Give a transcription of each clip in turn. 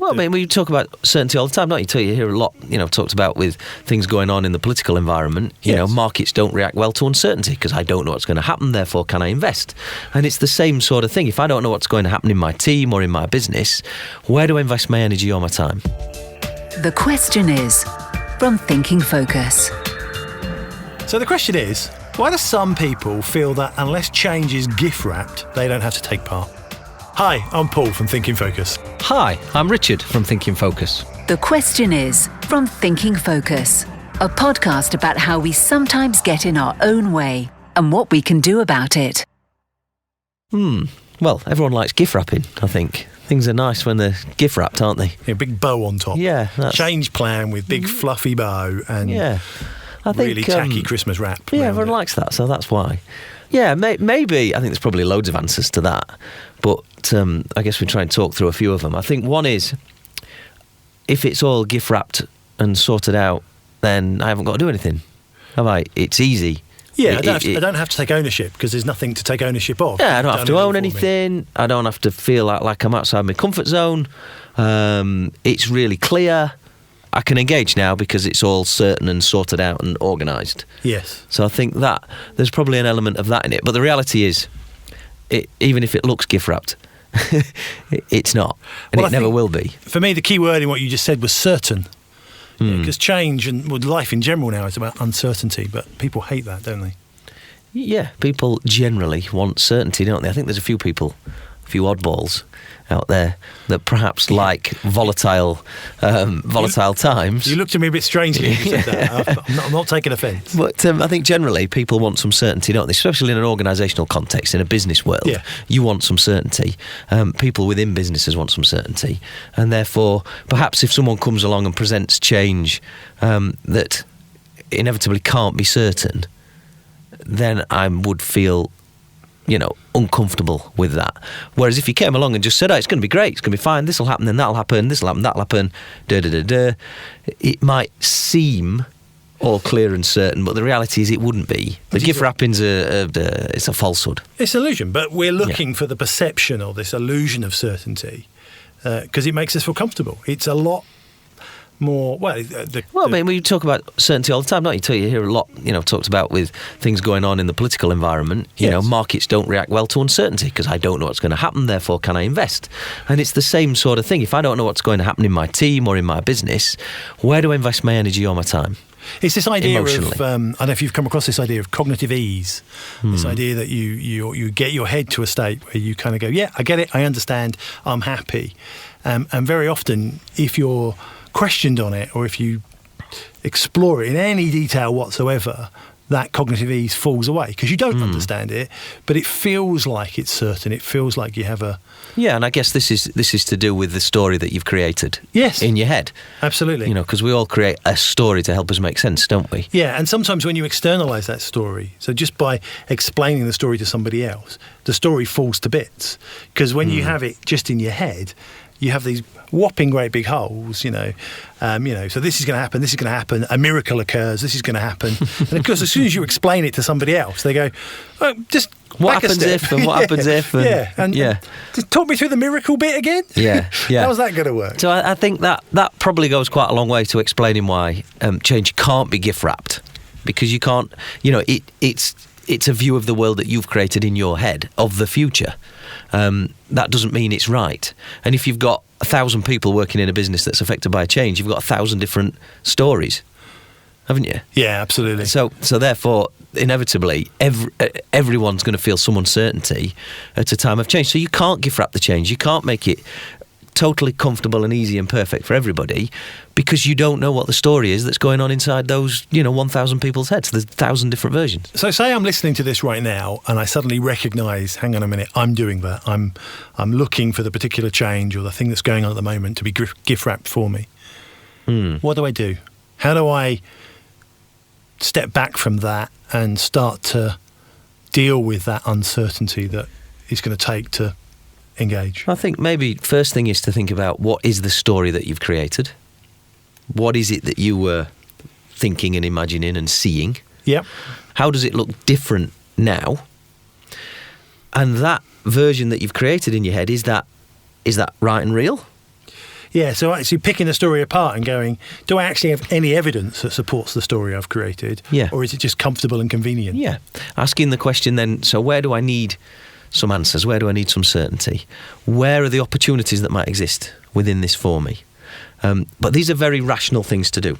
Well, I mean, we talk about certainty all the time, don't you? You hear a lot, talked about with things going on in the political environment. Markets don't react well to uncertainty because I don't know what's going to happen, therefore can I invest? And it's the same sort of thing. If I don't know what's going to happen in my team or in my business, where do I invest my energy or my time? The question is, from Thinking Focus. So the question is, why do some people feel that unless change is gift-wrapped, they don't have to take part? Hi, I'm Paul from Thinking Focus. Hi, I'm Richard from Thinking Focus. The question is, from Thinking Focus, a podcast about how we sometimes get in our own way and what we can do about it. Well, everyone likes gift wrapping, I think. Things are nice when they're gift wrapped, aren't they? A big bow on top. Yeah. Change plan with big fluffy bow and I think, really tacky Christmas wrap. Yeah, everyone likes that, so that's why. Yeah, maybe. I think there's probably loads of answers to that. But I guess we try and talk through a few of them. I think one is, if it's all gift wrapped and sorted out, then I haven't got to do anything, have I? It's easy. Yeah, I don't have to take ownership because there's nothing to take ownership of. Yeah, I don't have to own anything. I don't have to feel like I'm outside my comfort zone. It's really clear. I can engage now because it's all certain and sorted out and organised. Yes. So I think that there's probably an element of that in it. But the reality is, even if it looks gift wrapped, it's not. And it never will be. For me, the key word in what you just said was certain. Because change and life in general now is about uncertainty, but people hate that, don't they? Yeah, people generally want certainty, don't they? I think there's a few oddballs out there that perhaps like volatile times. You looked at me a bit strangely when you said that. I'm not taking offence. But I think generally people want some certainty, don't they? Especially in an organisational context, in a business world. Yeah. You want some certainty. People within businesses want some certainty. And therefore, perhaps if someone comes along and presents change that inevitably can't be certain, then I would feel uncomfortable with that. Whereas if you came along and just said, it's going to be great, it's going to be fine, this will happen, then that'll happen, this will happen, that'll happen, it might seem all clear and certain, but the reality is it wouldn't be. The gift wrapping's it's a falsehood. It's an illusion, but we're looking for the perception or this illusion of certainty because it makes us feel comfortable. It's a lot more, I mean, we talk about certainty all the time, don't you? You hear a lot, talked about with things going on in the political environment. Markets don't react well to uncertainty because I don't know what's going to happen, therefore can I invest? And it's the same sort of thing. If I don't know what's going to happen in my team or in my business, where do I invest my energy or my time? It's this idea of, I don't know if you've come across this idea of cognitive ease, this idea that you get your head to a state where you kind of go, yeah, I get it, I understand, I'm happy. And very often, if you're questioned on it or if you explore it in any detail whatsoever, that cognitive ease falls away because you don't understand it, but it feels like it's certain. It feels like you have a... Yeah, and I guess this is to do with the story that you've created in your head. Absolutely. Because we all create a story to help us make sense, don't we? Yeah, and sometimes when you externalise that story, so just by explaining the story to somebody else, the story falls to bits. Because when you have it just in your head, you have these whopping great big holes, so this is going to happen, this is going to happen, a miracle occurs, this is going to happen. And of course, as soon as you explain it to somebody else, they go, oh, just what happens if, and what happens if. And, just talk me through the miracle bit again. Yeah. How's that going to work? So I think that probably goes quite a long way to explaining why change can't be gift wrapped, because you can't, it's a view of the world that you've created in your head of the future. That doesn't mean it's right. And if you've got 1,000 people working in a business that's affected by a change, you've got 1,000 different stories, haven't you? Yeah, absolutely. So therefore, inevitably, everyone's going to feel some uncertainty at a time of change. So you can't gift wrap the change. You can't make it totally comfortable and easy and perfect for everybody because you don't know what the story is that's going on inside those 1,000 people's heads. There's 1,000 different versions. So say I'm listening to this right now and I suddenly recognise, hang on a minute, I'm doing that. I'm looking for the particular change or the thing that's going on at the moment to be gift wrapped for me. What do I do? How do I step back from that and start to deal with that uncertainty that it's going to take to engage? I think maybe first thing is to think about what is the story that you've created. What is it that you were thinking and imagining and seeing? Yep. How does it look different now? And that version that you've created in your head, is that right and real? Yeah, so actually picking the story apart and going, do I actually have any evidence that supports the story I've created? Yeah. Or is it just comfortable and convenient? Yeah. Asking the question then, so where do I need some answers? Where do I need some certainty? Where are the opportunities that might exist within this for me? But these are very rational things to do.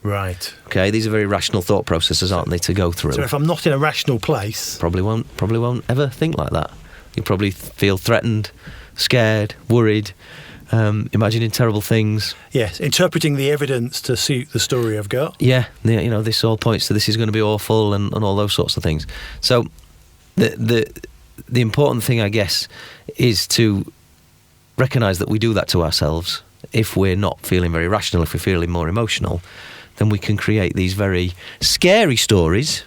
Right. Okay, these are very rational thought processes, aren't they, to go through? So if I'm not in a rational place... Probably won't ever think like that. You probably feel threatened, scared, worried, imagining terrible things. Yes, interpreting the evidence to suit the story I've got. Yeah, this all points to this is going to be awful and all those sorts of things. So the important thing, I guess, is to recognise that we do that to ourselves. If we're not feeling very rational, if we're feeling more emotional, then we can create these very scary stories,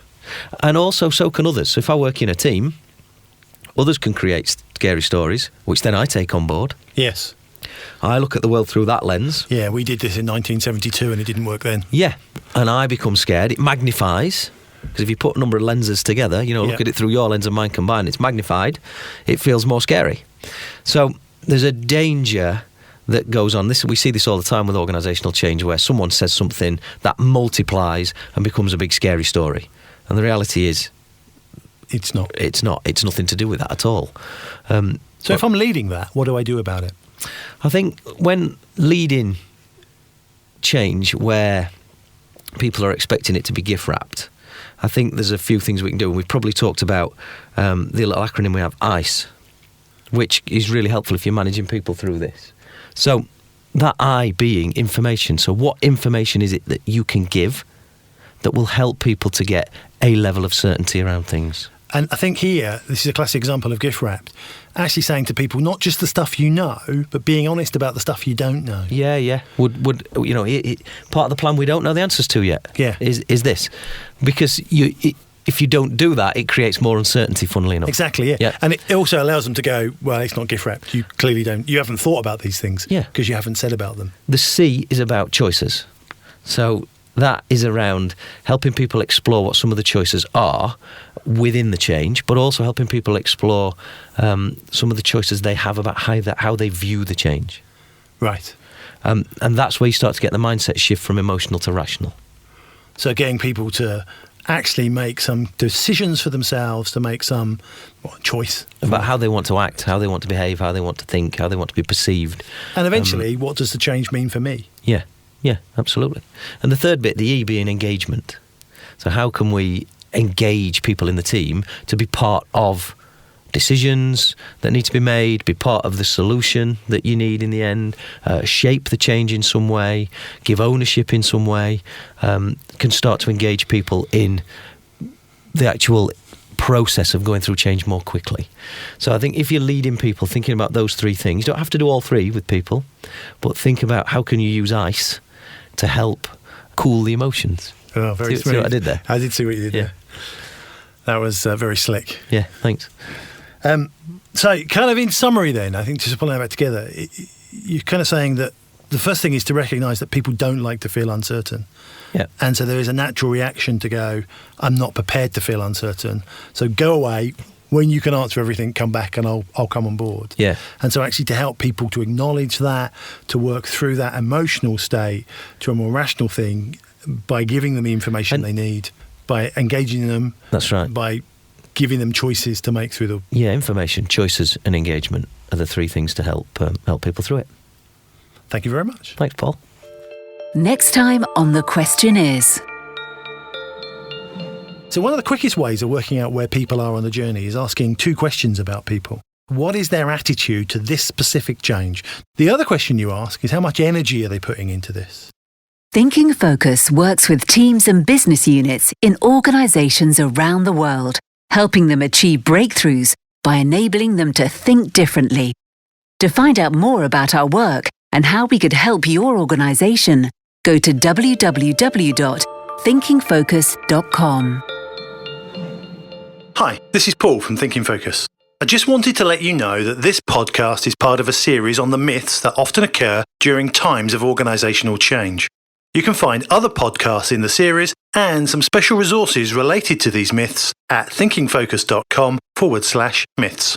and also so can others. So if I work in a team, others can create scary stories, which then I take on board. Yes. I look at the world through that lens. Yeah, we did this in 1972 and it didn't work then. Yeah, and I become scared. It magnifies, because if you put a number of lenses together, look at it through your lens and mine combined, it's magnified. It feels more scary. So there's a danger that goes on. We see this all the time with organisational change, where someone says something that multiplies and becomes a big scary story. And the reality is, it's not. It's not. It's nothing to do with that at all. So if I'm leading that, what do I do about it? I think when leading change where people are expecting it to be gift wrapped, I think there's a few things we can do. And we've probably talked about the little acronym we have, ICE, which is really helpful if you're managing people through this. So that I being information. So what information is it that you can give that will help people to get a level of certainty around things? And I think here, this is a classic example of gift wrapped. Actually saying to people, not just the stuff you know, but being honest about the stuff you don't know. Yeah. Would part of the plan we don't know the answers to yet? Yeah. Is this because if you don't do that, it creates more uncertainty, funnily enough. Exactly, yeah. And it also allows them to go, well, it's not gift wrapped. You clearly you haven't thought about these things because you haven't said about them. The C is about choices. So that is around helping people explore what some of the choices are within the change, but also helping people explore some of the choices they have about how they view the change. Right. And that's where you start to get the mindset shift from emotional to rational. So getting people to actually make some decisions for themselves, to make some choice about how they want to act, how they want to behave, how they want to think, how they want to be perceived. And eventually, what does the change mean for me? Yeah, absolutely. And the third bit, the E, being engagement. So how can we engage people in the team to be part of decisions that need to be made, be part of the solution that you need in the end, shape the change in some way, give ownership in some way, can start to engage people in the actual process of going through change more quickly. So I think if you're leading people, thinking about those three things, you don't have to do all three with people, but think about how can you use ICE to help cool the emotions. Oh, very see what I did there? I did see what you did there. That was very slick. Yeah, thanks. So kind of in summary then, I think just pulling that back together, you're kind of saying that the first thing is to recognise that people don't like to feel uncertain. Yeah. And so there is a natural reaction to go, I'm not prepared to feel uncertain. So go away. When you can answer everything, come back and I'll come on board. Yeah. And so actually to help people to acknowledge that, to work through that emotional state to a more rational thing by giving them the information they need, by engaging them. That's right. By giving them choices to make through the... Yeah, information, choices and engagement are the three things to help people through it. Thank you very much. Thanks, Paul. Next time on The Question Is... So one of the quickest ways of working out where people are on the journey is asking two questions about people. What is their attitude to this specific change? The other question you ask is how much energy are they putting into this? Thinking Focus works with teams and business units in organizations around the world, helping them achieve breakthroughs by enabling them to think differently. To find out more about our work and how we could help your organization, go to www.thinkingfocus.com. Hi, this is Paul from Thinking Focus. I just wanted to let you know that this podcast is part of a series on the myths that often occur during times of organisational change. You can find other podcasts in the series and some special resources related to these myths at thinkingfocus.com/myths.